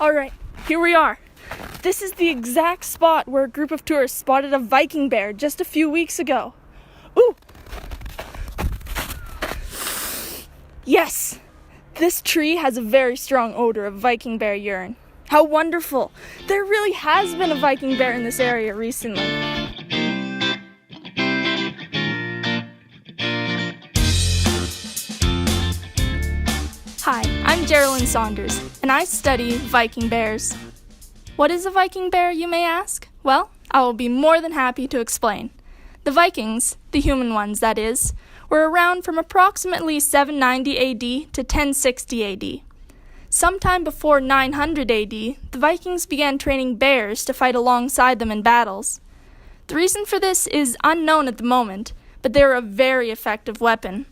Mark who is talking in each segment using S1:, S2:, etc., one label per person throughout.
S1: Alright, here we are. This is the exact spot where a group of tourists spotted a Viking bear just a few weeks ago. Ooh! Yes! This tree has a very strong odor of Viking bear urine. How wonderful! There really has been a Viking bear in this area recently. Hi, I'm Geraldine Saunders, and I study Viking bears. What is a Viking bear, you may ask? Well, I will be more than happy to explain. The Vikings, the human ones that is, were around from approximately 790 AD to 1060 AD. Sometime before 900 AD, the Vikings began training bears to fight alongside them in battles. The reason for this is unknown at the moment, but they were a very effective weapon.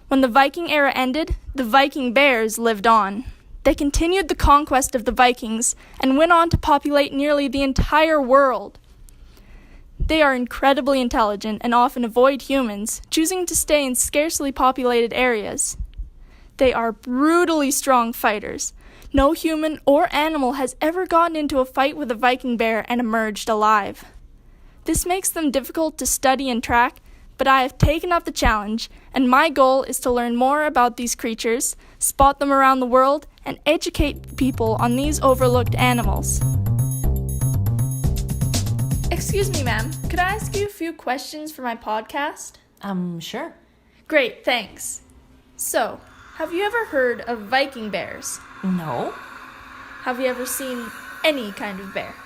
S1: When the Viking era ended, the Viking bears lived on. They continued the conquest of the Vikings and went on to populate nearly the entire world. They are incredibly intelligent and often avoid humans, choosing to stay in scarcely populated areas. They are brutally strong fighters. No human or animal has ever gotten into a fight with a Viking bear and emerged alive. This makes them difficult to study and track, but I have taken up the challenge, and my goal is to learn more about these creatures, spot them around the world, and educate people on these overlooked animals. Excuse me, ma'am. Could I ask you a few questions for my podcast?
S2: Sure.
S1: Great, thanks. So, have you ever heard of Viking bears?
S2: No.
S1: Have you ever seen any kind of bear?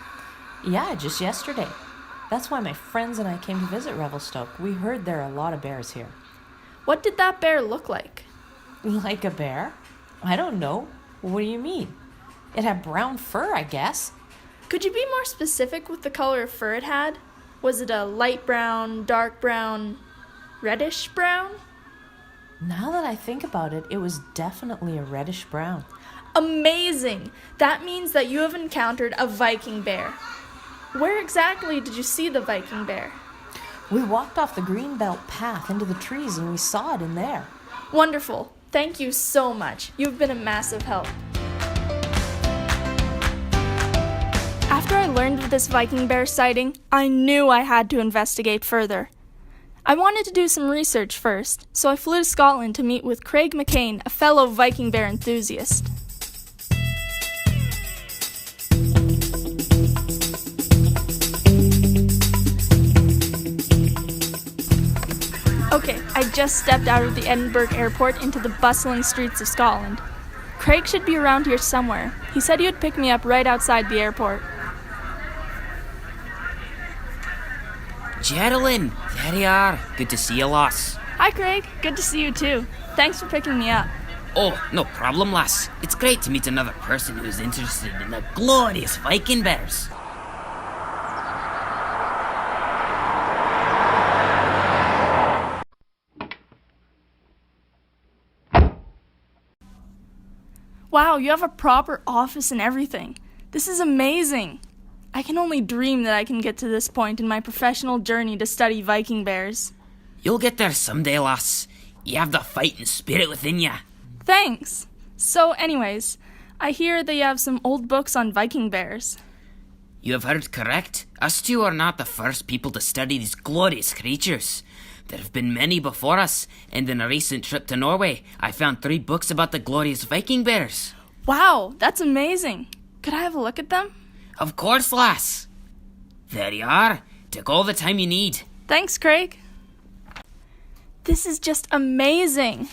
S2: Yeah, just yesterday. That's why my friends and I came to visit Revelstoke. We heard there are a lot of bears here.
S1: What did that bear look like?
S2: Like a bear? I don't know. What do you mean? It had brown fur, I guess.
S1: Could you be more specific with the color of fur it had? Was it a light brown, dark brown, reddish brown?
S2: Now that I think about it, it was definitely a reddish brown.
S1: Amazing! That means that you have encountered a Viking bear. Where exactly did you see the Viking bear?
S2: We walked off the greenbelt path into the trees and we saw it in there.
S1: Wonderful. Thank you so much. You've been a massive help. After I learned of this Viking bear sighting, I knew I had to investigate further. I wanted to do some research first, so I flew to Scotland to meet with Craig McCain, a fellow Viking bear enthusiast. Okay, I just stepped out of the Edinburgh airport into the bustling streets of Scotland. Craig should be around here somewhere. He said he would pick me up right outside the airport.
S3: Geraldine, there you are. Good to see you, lass.
S1: Hi, Craig. Good to see you too. Thanks for picking me up.
S3: Oh, no problem, lass. It's great to meet another person who is interested in the glorious Viking bears.
S1: Wow, you have a proper office and everything. This is amazing. I can only dream that I can get to this point in my professional journey to study Viking bears.
S3: You'll get there someday, lass. You have the fighting spirit within you.
S1: Thanks. So anyways, I hear that you have some old books on Viking bears.
S3: You have heard correct. Us two are not the first people to study these glorious creatures. There have been many before us, and in a recent trip to Norway, I found 3 books about the glorious Viking bears.
S1: Wow, that's amazing. Could I have a look at them?
S3: Of course, lass. There you are. Take all the time you need.
S1: Thanks, Craig. This is just amazing.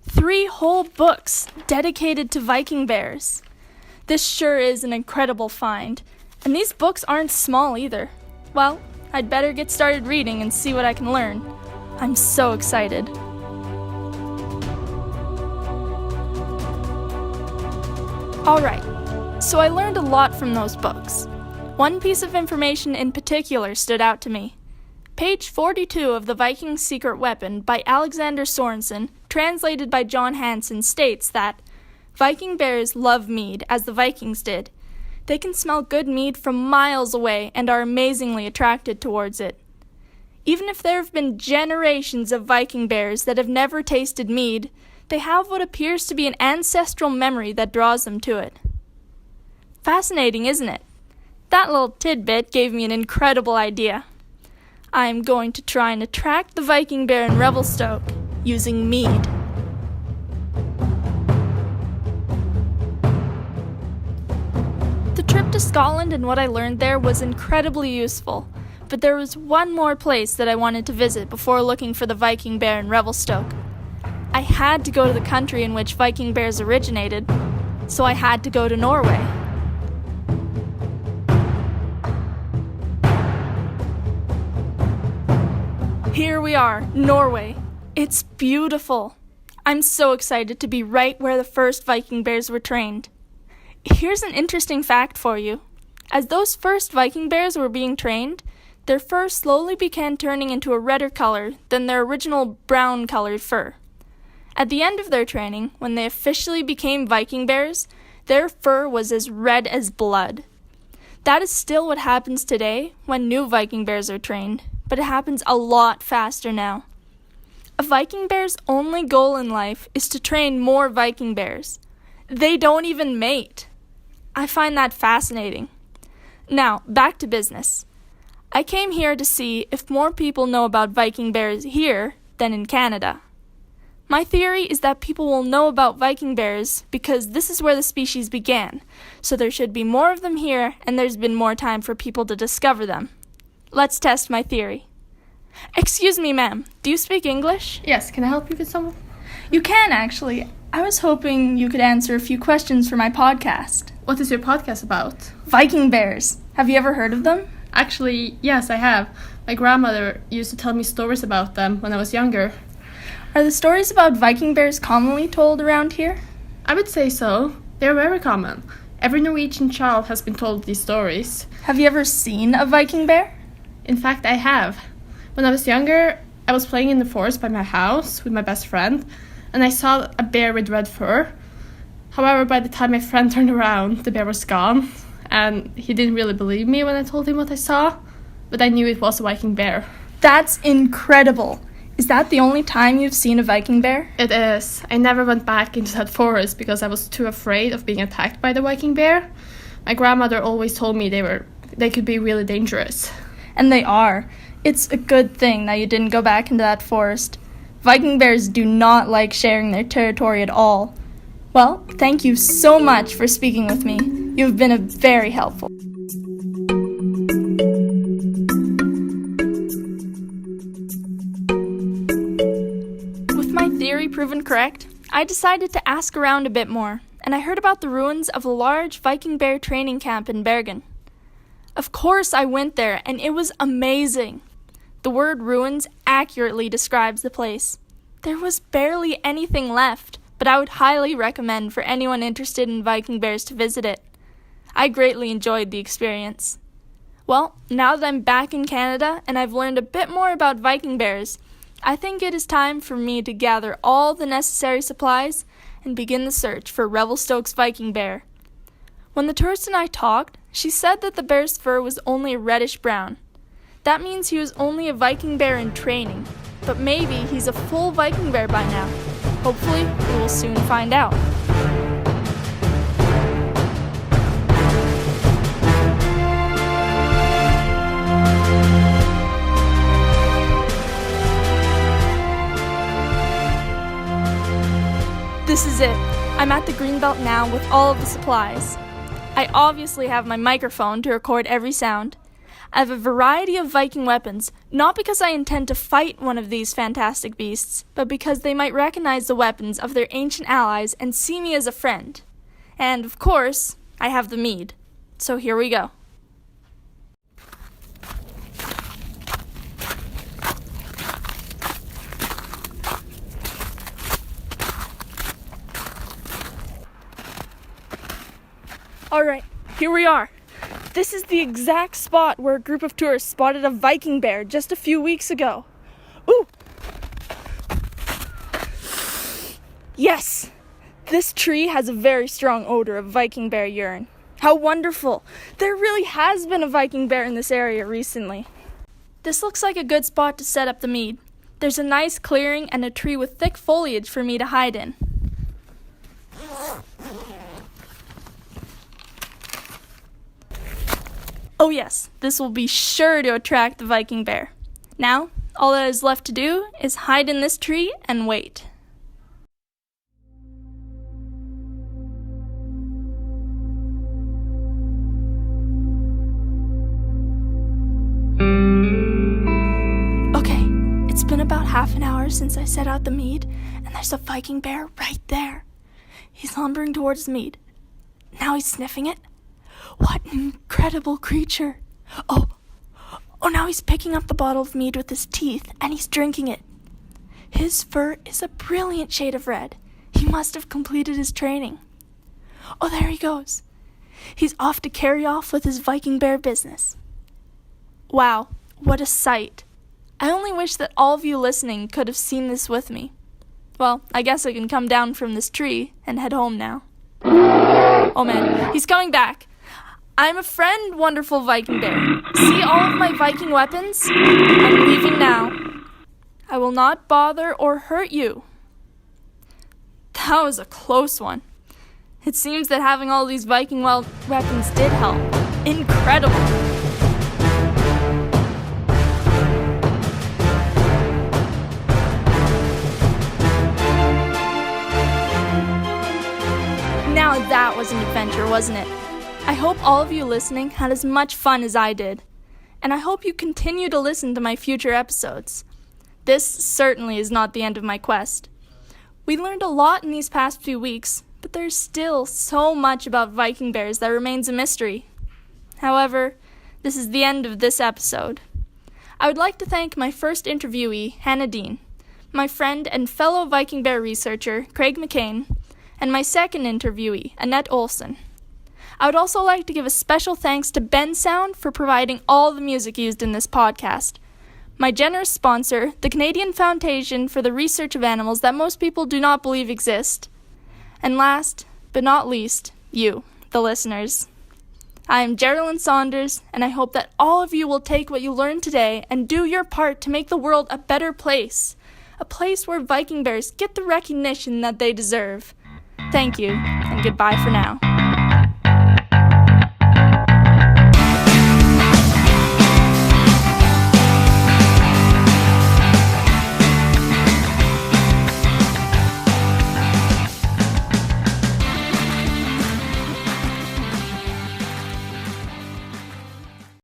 S1: 3 whole books dedicated to Viking bears. This sure is an incredible find. And these books aren't small either. Well, I'd better get started reading and see what I can learn. I'm so excited. Alright, so I learned a lot from those books. One piece of information in particular stood out to me. Page 42 of The Viking Secret Weapon by Alexander Sorensen, translated by John Hansen, states that Viking bears love mead as the Vikings did. They can smell good mead from miles away and are amazingly attracted towards it. Even if there have been generations of Viking bears that have never tasted mead, they have what appears to be an ancestral memory that draws them to it. Fascinating, isn't it? That little tidbit gave me an incredible idea. I am going to try and attract the Viking bear in Revelstoke using mead. The trip to Scotland and what I learned there was incredibly useful, but there was one more place that I wanted to visit before looking for the Viking bear in Revelstoke. I had to go to the country in which Viking bears originated, so I had to go to Norway. Here we are, Norway. It's beautiful. I'm so excited to be right where the first Viking bears were trained. Here's an interesting fact for you. As those first Viking bears were being trained, their fur slowly began turning into a redder color than their original brown-colored fur. At the end of their training, when they officially became Viking bears, their fur was as red as blood. That is still what happens today when new Viking bears are trained, but it happens a lot faster now. A Viking bear's only goal in life is to train more Viking bears. They don't even mate. I find that fascinating. Now, back to business. I came here to see if more people know about Viking bears here than in Canada. My theory is that people will know about Viking bears because this is where the species began, so there should be more of them here and there's been more time for people to discover them. Let's test my theory. Excuse me, ma'am, do you speak English?
S4: Yes, can I help you with someone?
S1: You can, actually. I was hoping you could answer a few questions for my podcast.
S4: What is your podcast about?
S1: Viking bears. Have you ever heard of them?
S4: Actually, yes, I have. My grandmother used to tell me stories about them when I was younger.
S1: Are the stories about Viking bears commonly told around here?
S4: I would say so. They're very common. Every Norwegian child has been told these stories.
S1: Have you ever seen a Viking bear?
S4: In fact, I have. When I was younger, I was playing in the forest by my house with my best friend, and I saw a bear with red fur. However, by the time my friend turned around, the bear was gone, and he didn't really believe me when I told him what I saw, but I knew it was a Viking bear.
S1: That's incredible! Is that the only time you've seen a Viking bear?
S4: It is. I never went back into that forest because I was too afraid of being attacked by the Viking bear. My grandmother always told me they could be really dangerous.
S1: And they are. It's a good thing that you didn't go back into that forest. Viking bears do not like sharing their territory at all. Well, thank you so much for speaking with me. You've been very helpful. With my theory proven correct, I decided to ask around a bit more, and I heard about the ruins of a large Viking bear training camp in Bergen. Of course I went there, and it was amazing. The word ruins accurately describes the place. There was barely anything left, but I would highly recommend for anyone interested in Viking bears to visit it. I greatly enjoyed the experience. Well, now that I'm back in Canada and I've learned a bit more about Viking bears, I think it is time for me to gather all the necessary supplies and begin the search for Revelstoke's Viking bear. When the tourist and I talked, she said that the bear's fur was only reddish brown. That means he was only a Viking bear in training, but maybe he's a full Viking bear by now. Hopefully, we will soon find out. This is it. I'm at the Greenbelt now with all of the supplies. I obviously have my microphone to record every sound. I have a variety of Viking weapons, not because I intend to fight one of these fantastic beasts, but because they might recognize the weapons of their ancient allies and see me as a friend. And, of course, I have the mead. So here we go. Alright, here we are. This is the exact spot where a group of tourists spotted a Viking bear just a few weeks ago. Ooh! Yes! This tree has a very strong odor of Viking bear urine. How wonderful! There really has been a Viking bear in this area recently. This looks like a good spot to set up the mead. There's a nice clearing and a tree with thick foliage for me to hide in. Oh yes, this will be sure to attract the Viking bear. Now, all that is left to do is hide in this tree and wait. Okay, it's been about half an hour since I set out the mead, and there's a Viking bear right there. He's lumbering towards the mead. Now he's sniffing it. What an incredible creature! Oh, now he's picking up the bottle of mead with his teeth, and he's drinking it. His fur is a brilliant shade of red. He must have completed his training. Oh, there he goes. He's off to carry off with his Viking bear business. Wow, what a sight. I only wish that all of you listening could have seen this with me. Well, I guess I can come down from this tree and head home now. Oh man, he's coming back. I'm a friend, wonderful Viking bear. See all of my Viking weapons? I'm leaving now. I will not bother or hurt you. That was a close one. It seems that having all these Viking weapons did help. Incredible. Now that was an adventure, wasn't it? I hope all of you listening had as much fun as I did. And I hope you continue to listen to my future episodes. This certainly is not the end of my quest. We learned a lot in these past few weeks, but there's still so much about Viking bears that remains a mystery. However, this is the end of this episode. I would like to thank my first interviewee, Hannah Dean, my friend and fellow Viking bear researcher, Craig McCain, and my second interviewee, Annette Olson. I would also like to give a special thanks to Ben Sound for providing all the music used in this podcast. My generous sponsor, the Canadian Foundation for the Research of Animals that most people do not believe exist. And last, but not least, you, the listeners. I am Geraldine Saunders, and I hope that all of you will take what you learned today and do your part to make the world a better place. A place where Viking bears get the recognition that they deserve. Thank you, and goodbye for now.